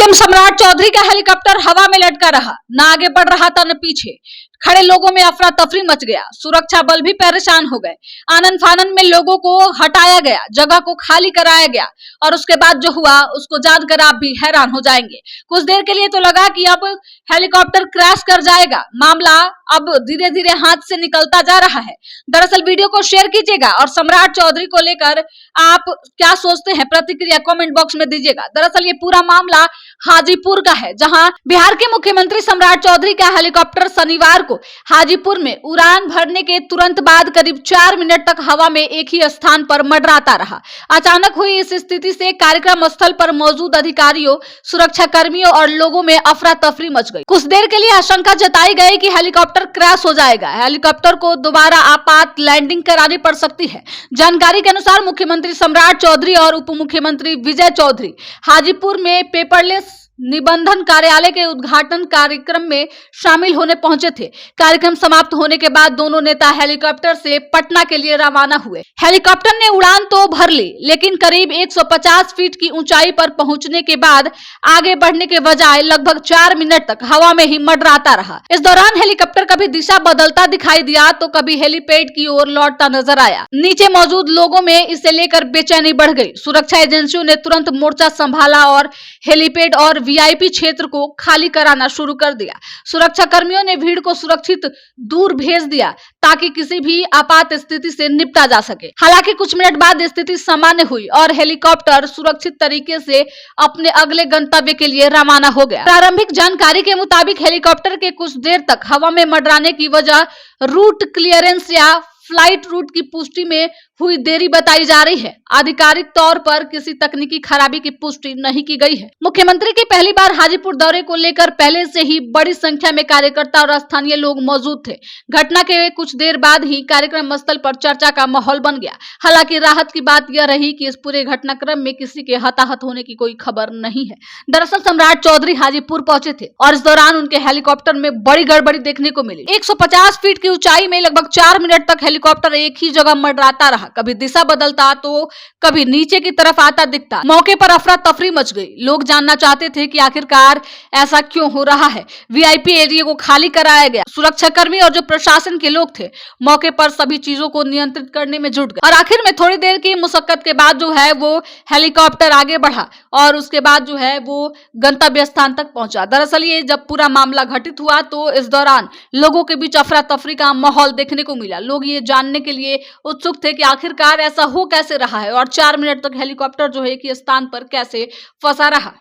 CM सम्राट चौधरी का helicopter हवा में लटका रहा, न आगे बढ़ रहा था न पीछे। खड़े लोगों में अफरा तफरी मच गया, सुरक्षा बल भी परेशान हो गए। आनन फानन में लोगों को हटाया गया, जगह को खाली कराया गया और उसके बाद जो हुआ उसको जानकर आप भी हैरान हो जाएंगे। कुछ देर के लिए तो लगा कि अब हेलीकॉप्टर क्रैश कर जाएगा। मामला अब धीरे धीरे हाथ से निकलता जा रहा है। दरअसल वीडियो को शेयर कीजिएगा और सम्राट चौधरी को लेकर आप क्या सोचते हैं, प्रतिक्रिया कमेंट बॉक्स में दीजिएगा। दरअसल ये पूरा मामला हाजीपुर का है, जहां बिहार के मुख्यमंत्री सम्राट चौधरी का हेलीकॉप्टर शनिवार को हाजीपुर में उड़ान भरने के तुरंत बाद करीब 4 मिनट तक हवा में एक ही स्थान पर मंडराता रहा। अचानक हुई इस स्थिति से कार्यक्रम स्थल पर मौजूद अधिकारियों, सुरक्षा कर्मियों और लोगों में अफरा तफरी मच गई। कुछ देर के लिए आशंका जताई गई कि हेलीकॉप्टर क्रैश हो जाएगा, हेलीकॉप्टर को दोबारा आपात लैंडिंग करानी पड़ सकती है। जानकारी के अनुसार मुख्यमंत्री सम्राट चौधरी और उप मुख्यमंत्री विजय चौधरी हाजीपुर में पेपरलेस निबंधन कार्यालय के उद्घाटन कार्यक्रम में शामिल होने पहुंचे थे। कार्यक्रम समाप्त होने के बाद दोनों नेता हेलीकॉप्टर से पटना के लिए रवाना हुए। हेलीकॉप्टर ने उड़ान तो भर ली, लेकिन करीब 150 फीट की ऊंचाई पर पहुंचने के बाद आगे बढ़ने के बजाय लगभग 4 मिनट तक हवा में ही मंडराता रहा। इस दौरान हेलीकॉप्टर कभी दिशा बदलता दिखाई दिया तो कभी हेलीपैड की ओर लौटता नजर आया। नीचे मौजूद लोगों में इसे लेकर बेचैनी बढ़ गई। सुरक्षा एजेंसियों ने तुरंत मोर्चा संभाला और हेलीपैड और वीआईपी क्षेत्र को खाली कराना शुरू कर दिया। सुरक्षा कर्मियों ने भीड़ को सुरक्षित दूर भेज दिया ताकि किसी भी आपात स्थिति से निपटा जा सके। हालांकि कुछ मिनट बाद स्थिति सामान्य हुई और हेलीकॉप्टर सुरक्षित तरीके से अपने अगले गंतव्य के लिए रवाना हो गया। प्रारंभिक जानकारी के मुताबिक हेलीकॉप्टर के कुछ देर तक हवा में मंडराने की वजह रूट क्लियरेंस या फ्लाइट रूट की पुष्टि में हुई देरी बताई जा रही है। आधिकारिक तौर पर किसी तकनीकी खराबी की पुष्टि नहीं की गई है। मुख्यमंत्री की पहली बार हाजीपुर दौरे को लेकर पहले से ही बड़ी संख्या में कार्यकर्ता और स्थानीय लोग मौजूद थे। घटना के कुछ देर बाद ही कार्यक्रम स्थल पर चर्चा का माहौल बन गया। हालांकि राहत की बात यह रही कि इस पूरे घटनाक्रम में किसी के हताहत होने की कोई खबर नहीं है। दरअसल सम्राट चौधरी हाजीपुर पहुंचे थे और इस दौरान उनके हेलीकॉप्टर में बड़ी गड़बड़ी देखने को मिली। 150 फीट की ऊंचाई में लगभग 4 मिनट तक हेलीकॉप्टर एक ही जगह मंडराता रहा, कभी दिशा बदलता तो कभी नीचे की तरफ आता दिखता। मौके पर अफरा तफरी मच गई। लोग जानना चाहते थे कि आखिरकार ऐसा क्यों हो रहा है। वीआईपी एरिया को खाली कराया गया। सुरक्षा कर्मी और जो प्रशासन के लोग थे मौके पर सभी चीजों को नियंत्रित करने में जुट गए और आखिर में थोड़ी देर की मुशक्कत के बाद जो है वो हेलीकॉप्टर आगे बढ़ा और उसके बाद जो है वो गंतव्य स्थान तक पहुंचा। दरअसल ये जब पूरा मामला घटित हुआ तो इस दौरान लोगों के बीच अफरा तफरी का माहौल देखने को मिला। लोग ये जानने के लिए उत्सुक थे कि आखिरकार ऐसा हो कैसे रहा है और 4 मिनट तक हेलीकॉप्टर जो है कि स्थान पर कैसे फंसा रहा।